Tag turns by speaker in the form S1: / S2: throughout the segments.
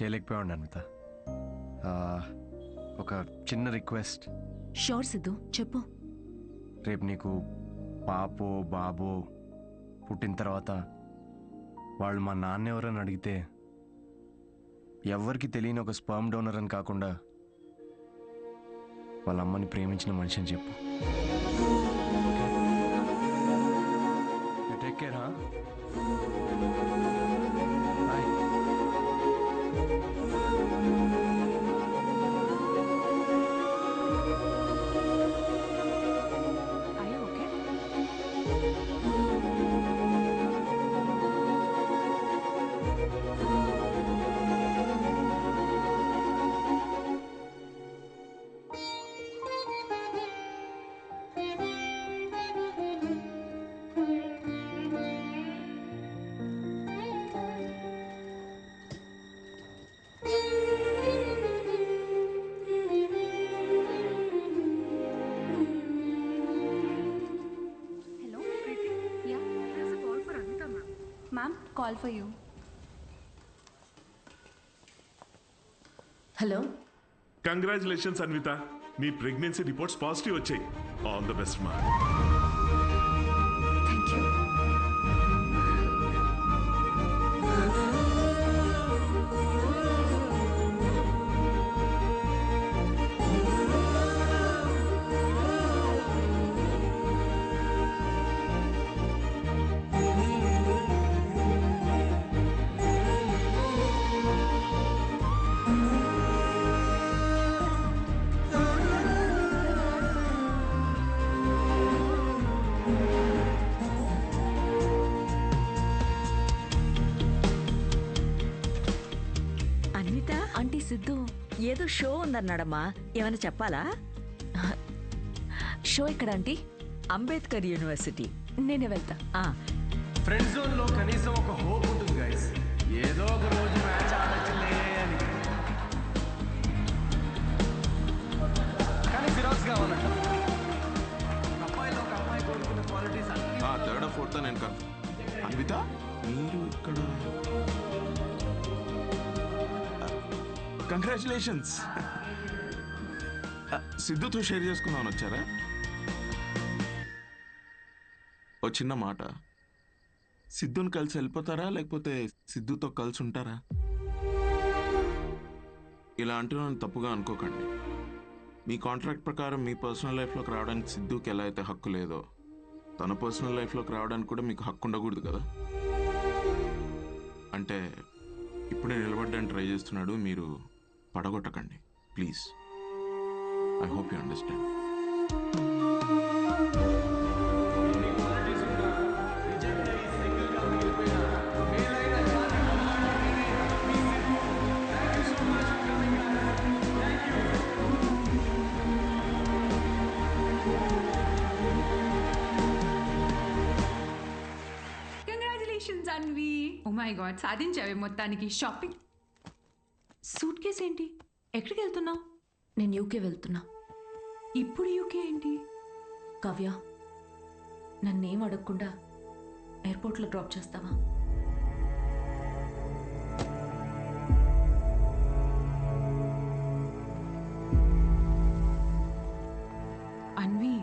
S1: చేయలేకపోయాడు అన్విత. ఒక చిన్న రిక్వెస్ట్.
S2: షూర్ సిద్ధు, చెప్పు.
S1: రేపు నీకు పాపో బాబో పుట్టిన తర్వాత వాళ్ళు మా నాన్న ఎవరని అడిగితే ఎవరికి తెలియని ఒక స్పర్మ్ డోనర్ అని కాకుండా వాళ్ళ అమ్మని ప్రేమించిన మనిషి అని చెప్పు. Take care.
S2: Ma'am, call for you. Hello.
S3: Congratulations, Anvita. Me pregnancy reports positive వచ్చాయి. ఆల్ ది బెస్ట్ మా.
S2: Thank you.
S4: ఆంటీ సిద్ధు ఏదో షో ఉందన్నాడమ్మా, ఏమైనా చెప్పాలా?
S2: షో ఇక్కడ ఆంటీ?
S4: అంబేద్కర్ యూనివర్సిటీ.
S2: నేనే వెళ్తా.
S1: ఫ్రెండ్ జోన్ లో కనీసం ఒక హోప్ ఉంటుంది గైస్. ఏదో ఒక రోజు మ్యాచ్ ఆడొచ్చులే అని. కానీ ఫిరాక్స్ కావాలంట. అమ్మాయిలో ఒక అమ్మాయి కోరుకున్న క్వాలిటీస్ అన్ని.
S5: థర్డ్ ఫోర్త్ నేను కన్ఫర్మ్. అన్విత మీరు ఇక్కడ? కంగ్రాచులేషన్స్. సిద్ధుతో షేర్ చేసుకుందామని వచ్చారా? ఓ చిన్న మాట, సిద్ధుని కలిసి వెళ్ళిపోతారా లేకపోతే సిద్ధుతో కలిసి ఉంటారా? ఇలా అంటున్నాను తప్పుగా అనుకోకండి. మీ కాంట్రాక్ట్ ప్రకారం మీ పర్సనల్ లైఫ్లోకి రావడానికి సిద్ధుకి ఎలా అయితే హక్కు లేదో తన పర్సనల్ లైఫ్లోకి రావడానికి కూడా మీకు హక్కు ఉండకూడదు కదా. అంటే ఇప్పుడే నిలబడ్డానికి ట్రై చేస్తున్నాడు, మీరు పడగొట్టకండి please. I hope you understand.
S6: Congratulations Anvi. Oh my god, సాధించావే మొత్తానికి. షాపింగ్. సూట్ కేస్ ఏంటి? ఎక్కడికి వెళ్తున్నావు?
S2: నేను యూకే వెళ్తున్నా.
S6: ఇప్పుడు యూకే ఏంటి?
S2: కావ్య, నన్నేం అడగకుండా ఎయిర్పోర్ట్లో డ్రాప్ చేస్తావా?
S6: అన్వి,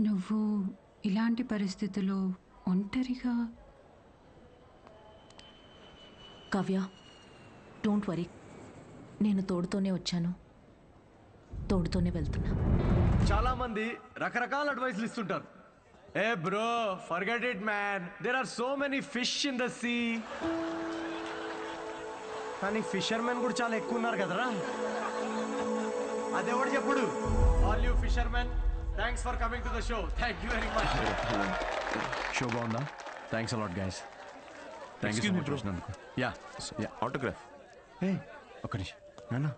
S6: నువ్వు ఇలాంటి పరిస్థితుల్లో ఒంటరిగా?
S2: కావ్య, డోంట్ వరీ, నేను తోడుతోనే వచ్చాను, తోడుతోనే వెళ్తున్నా.
S1: చాలా మంది రకరకాల అడ్వైస్లు ఇస్తుంటారు. ఏ bro, forget it man, there are so many fish in the sea. కానీ ఫిషర్మెన్ కూడా చాలా ఎక్కువ ఉన్నారు కదరా. అదెవడు చెప్పుడు? All you fishermen, thanks for coming to the show. Thank you very much. Show బాగుందా? Thanks a lot guys. Thank you so much వచ్చినందుకు. Yeah
S5: autograph.
S1: ఏ ఒక్క నిమిషం నాన్న,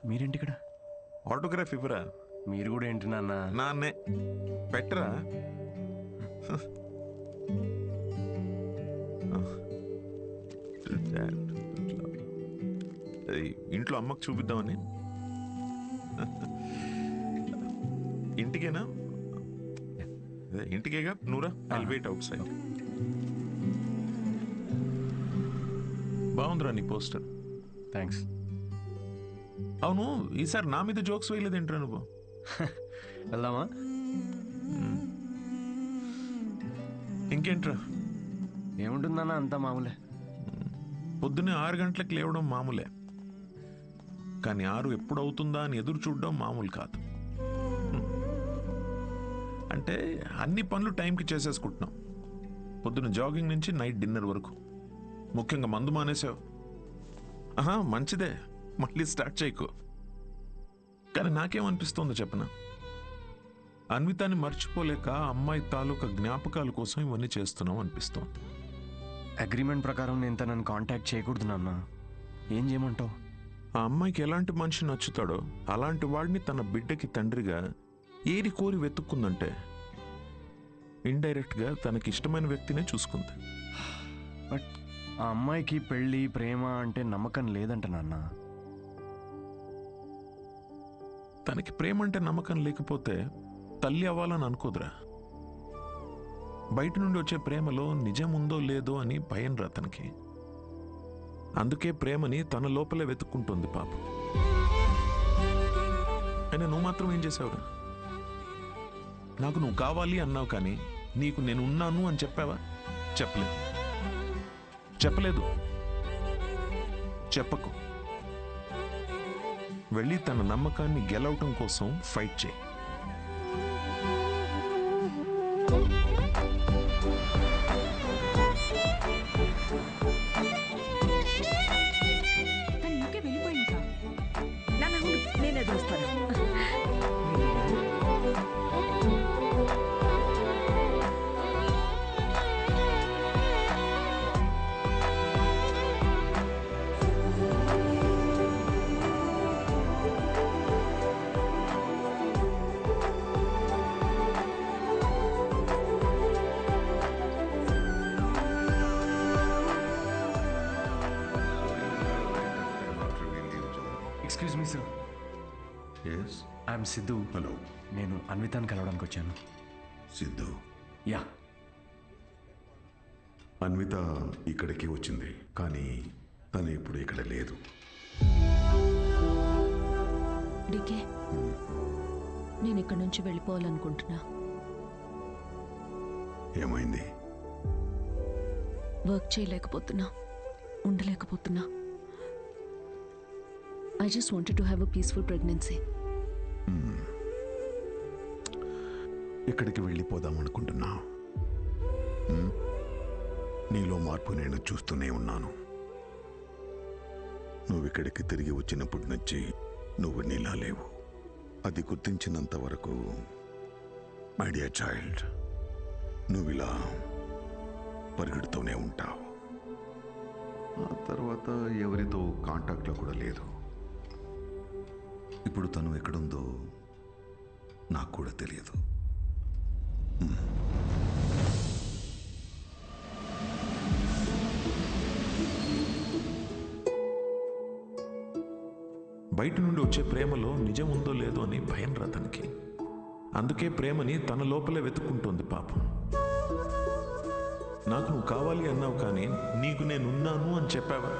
S1: మీరేంటి ఇక్కడ?
S5: ఆటోగ్రాఫ్ ఇవ్వరా?
S1: మీరు కూడా ఏంటి నాన్న?
S5: నాన్నే పెట్టరా. ఇంట్లో అమ్మకు చూపిద్దామని. ఇంటికేనా? ఇంటికేగా నూరా ఐల్ వెయిట్ అవుట్ సైడ్. బాగుందిరా నీ పోస్టర్.
S1: థ్యాంక్స్.
S5: అవును, ఈసారి నా మీద జోక్స్ వేయలేదేంట్రా నువ్వు?
S1: వెళ్దామా?
S5: ఇంకేంట్రా?
S1: ఏముంటుందన్న, అంతా మామూలే.
S5: పొద్దున్నే 6 గంటలకు లేవడం మామూలే, కానీ 6 ఎప్పుడు అవుతుందా అని ఎదురు చూడడం మామూలు కాదు. అంటే అన్ని పనులు టైంకి చేసేసుకుంటున్నాం. పొద్దున్న జాగింగ్ నుంచి నైట్ డిన్నర్ వరకు. ముఖ్యంగా మందు మానేసావు. మంచిదే, మళ్ళీ స్టార్ట్ చేయకు. కానీ నాకేమనిపిస్తోందో చెప్పనా, అన్వితాన్ని మర్చిపోలేక అమ్మాయి తాలూకా జ్ఞాపకాల కోసం ఇవన్నీ చేస్తున్నాం అనిపిస్తోంది.
S1: అగ్రిమెంట్ ప్రకారం నేను తనని కాంటాక్ట్ చేయకూడదు నాన్న. ఏం చేయమంటావు?
S5: ఆ అమ్మాయికి ఎలాంటి మనిషి నచ్చుతాడో అలాంటి వాడిని తన బిడ్డకి తండ్రిగా ఏరి కోరి వెతుక్కుందంటే ఇండైరెక్ట్గా తనకి ఇష్టమైన వ్యక్తినే చూసుకుంది.
S1: బట్ ఆ అమ్మాయికి పెళ్ళి ప్రేమ అంటే నమ్మకం లేదంట నాన్న.
S5: తనకి ప్రేమ అంటే నమ్మకం లేకపోతే తల్లి అవ్వాలని అనుకోదురా. బయట నుండి వచ్చే ప్రేమలో నిజం ఉందో లేదో అని భయం రా తనకి. అందుకే ప్రేమని తన లోపలే వెతుక్కుంటుంది పాపం. అయినా నువ్వు మాత్రం ఏం చేసావురా? నాకు నువ్వు కావాలి అన్నావు, కానీ నీకు నేను ఉన్నాను అని చెప్పావా? చెప్పలేదు. చెప్పకు. వెళ్ళి తన నమ్మకాన్ని గెలవటం కోసం ఫైట్ చేయి.
S6: తను యూకే వెళ్ళిపోయిందా?
S4: నేను ఎదురుస్తాను.
S1: Excuse me sir.
S7: Yes,
S1: I'm Siddhu.
S7: Hello.
S1: నేను అన్వితాన్ని కలవడానికి వచ్చాను.
S7: సిద్ధు,
S1: యా.
S7: అన్విత ఇక్కడికి వచ్చింది, కానీ తను ఇప్పుడు ఇక్కడ లేదు.
S2: డికే, నేను ఇక్కడి నుంచి వెళ్ళిపోవాలనుకుంటున్నా.
S7: ఏమైంది?
S2: Work చేయలేకపోతున్నా, ఉండలేకపోతున్నా. I just wanted to have a peaceful pregnancy.
S7: ఇక్కడికి వెళ్ళిపోదాం అనుకుంటున్నా. నీలో మార్పు నేను చూస్తూనే ఉన్నాను. నువ్వు ఇక్కడికి తిరిగి వచ్చినప్పటి నుంచి నువ్వు నీలా లేవు. అది గుర్తించినంత వరకు మై డియర్ చైల్డ్, నువ్వు ఇలా పరిగెడుతూనే ఉంటావు. ఆ తర్వాత ఎవరితో కాంటాక్ట్లో కూడా లేదు. ఇప్పుడు తను ఎక్కడుందో నాకు కూడా తెలియదు.
S5: బయట నుండి వచ్చే ప్రేమలో నిజం ఉందో లేదో అని భయం రా తనకి. అందుకే ప్రేమని తన లోపలే వెతుక్కుంటోంది పాపం. నాకు నువ్వు కావాలి అన్నావు, కానీ నీకు నేనున్నాను అని చెప్పావా?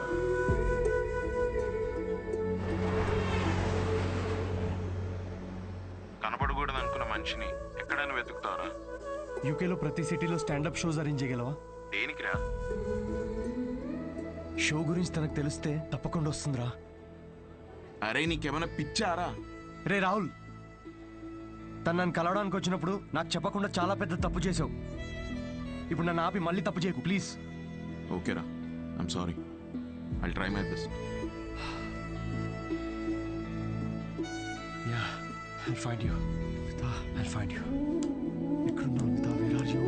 S5: కనపడకూడదు అనుకున్న మనిషిని ఎక్కడైనా వెతుకుతారా?
S1: యూకేలో ప్రతి సిటీలో స్టాండప్ షోస్ అరేంజ్ చేయగలవా?
S5: దేనికిరా?
S1: షో గురించి తనకు తెలిస్తే తప్పకుండా వస్తుందిరా.
S5: అరే నీకేమైనా పిచ్చారా?
S1: రే రాహుల్, తను నన్ను కలవడానికి వచ్చినప్పుడు నాకు చెప్పకుండా చాలా పెద్ద తప్పు చేసావు. ఇప్పుడు నన్ను ఆపి మళ్ళీ తప్పు చేయకు ప్లీజ్.
S5: ఓకేరా, I'm sorry. I'll try my best.
S1: Yeah, I'll find you. Vita, I'll find you. ఎక్కడున్నావు Vita? Where are you?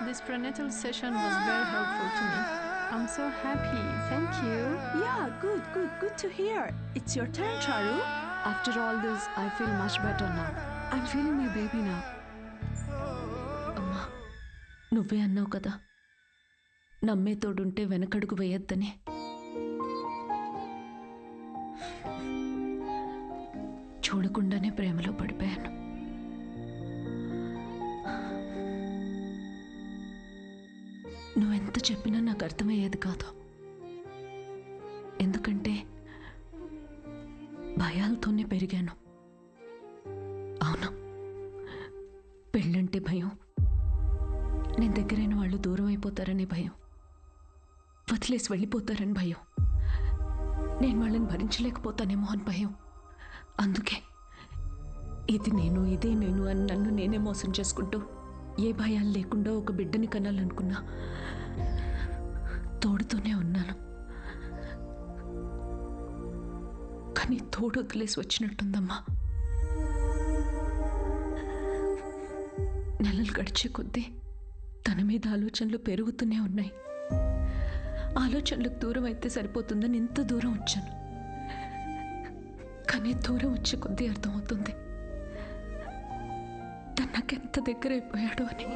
S8: This prenatal session was very helpful to me. I'm so happy. Thank you.
S4: Yeah, good to hear. It's your turn, Charu.
S8: After all this, I feel much better now. I'm feeling my baby now.
S2: అమ్మా, నువ్వే అన్నావు కదా, నమ్మే తోడుంటే వెనకడుగు వేయొద్దని. చూడకుండానే ప్రేమలో పడిపోయాను. నువ్వెంత చెప్పినా నాకు అర్థమయ్యేది కాదు. ఎందుకంటే భయాలతోనే పెరిగాను. అవును, పెళ్ళంటే భయం, నేను దగ్గరైన వాళ్ళు దూరం అయిపోతారనే భయం, వదిలేసి వెళ్ళిపోతారని భయం, నేను వాళ్ళని భరించలేకపోతానేమో అని భయం. అందుకే ఇది నేను, ఇదే నేను అని నన్ను నేనే మోసం చేసుకుంటూ ఏ భయాలు లేకుండా ఒక బిడ్డని కనాలనుకున్నా. తోడుతోనే ఉన్నాను, కానీ తోడు వదిలేసి వచ్చినట్టుందమ్మా. నెలలు గడిచే కొద్దీ తన మీద ఆలోచనలు పెరుగుతూనే ఉన్నాయి. ఆలోచనలకు దూరం అయితే సరిపోతుందని ఇంత దూరం వచ్చాను. కానీ దూరం వచ్చే కొద్దీ అర్థమవుతుంది తను నాకెంత దగ్గర అయిపోయాడు అని.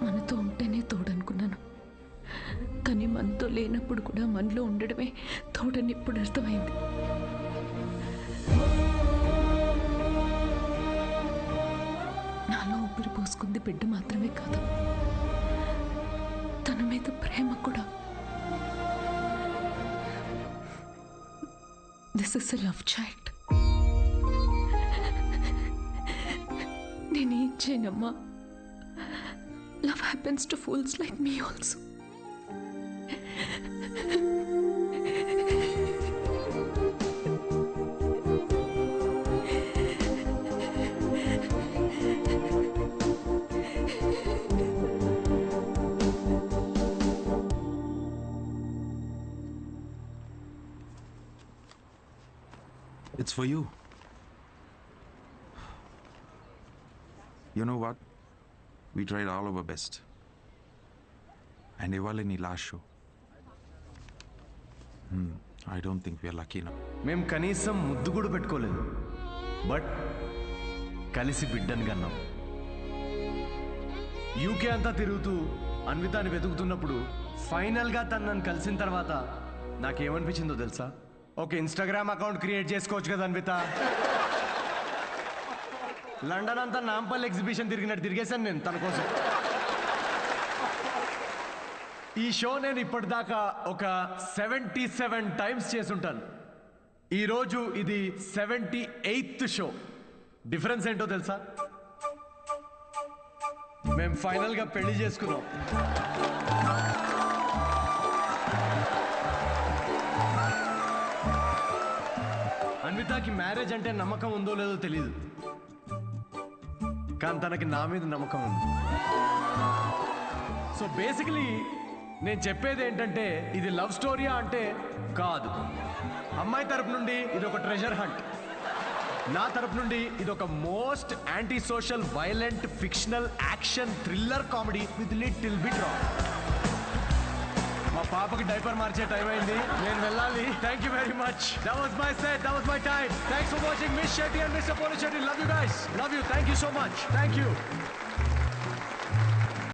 S2: మనతో ఉంటేనే తోడనుకున్నాను, కానీ మనతో లేనప్పుడు కూడా మనలో ఉండడమే తోడని ఇప్పుడు అర్థమైంది. నాలో ఊపిరి పోసుకుంది బిడ్డ మాత్రమే కాదు, తన మీద ప్రేమ కూడా. This is a love child. నేనేం చేయనమ్మా, love happens to fools like me also.
S9: It's for you. You know what? We tried all our best. And ఇవాళ నీ last show. I don't think we are lucky now.
S1: మేము కనీసం ముద్దు కూడా పెట్టుకోలేదు, but కలిసి బిడ్డని కన్నాం. యూకే అంతా తిరుగుతూ అన్వితాని వెతుకుతున్నప్పుడు ఫైనల్గా తను నన్ను కలిసిన తర్వాత నాకేమనిపించిందో తెలుసా? ఒక ఇన్స్టాగ్రామ్ అకౌంట్ క్రియేట్ చేసుకోవచ్చు కదా అన్విత. లండన్ అంతా నాంపల్ ఎగ్జిబిషన్ తిరిగినట్టు తిరిగేశాను నేను తన కోసం. ఈ షో నేను ఇప్పటిదాకా ఒక 77 టైమ్స్ చేసుంటాను. ఈరోజు ఇది 78th షో. డిఫరెన్స్ ఏంటో తెలుసా? మేము ఫైనల్గా పెళ్లి చేసుకున్నాం. అన్వితాకి మ్యారేజ్ అంటే నమ్మకం ఉందో లేదో తెలీదు, కానీ తనకి నా మీద నమ్మకం ఉంది. సో బేసికలీ నేను చెప్పేది ఏంటంటే, ఇది లవ్ స్టోరీయా అంటే కాదు. అమ్మాయి తరపు నుండి ఇది ఒక ట్రెజర్ హంట్, నా తరపు నుండి ఇది ఒక most anti social violent fictional action thriller comedy with little bit raw. మా పాపకి డైపర్ మార్చే టైం అయింది, నేను వెళ్ళాలి. Thank you very much. That was my set, that was my time. Thanks for watching miss Shetty and mister Poli Shetty. Love you guys, love you. Thank you so much. Thank you.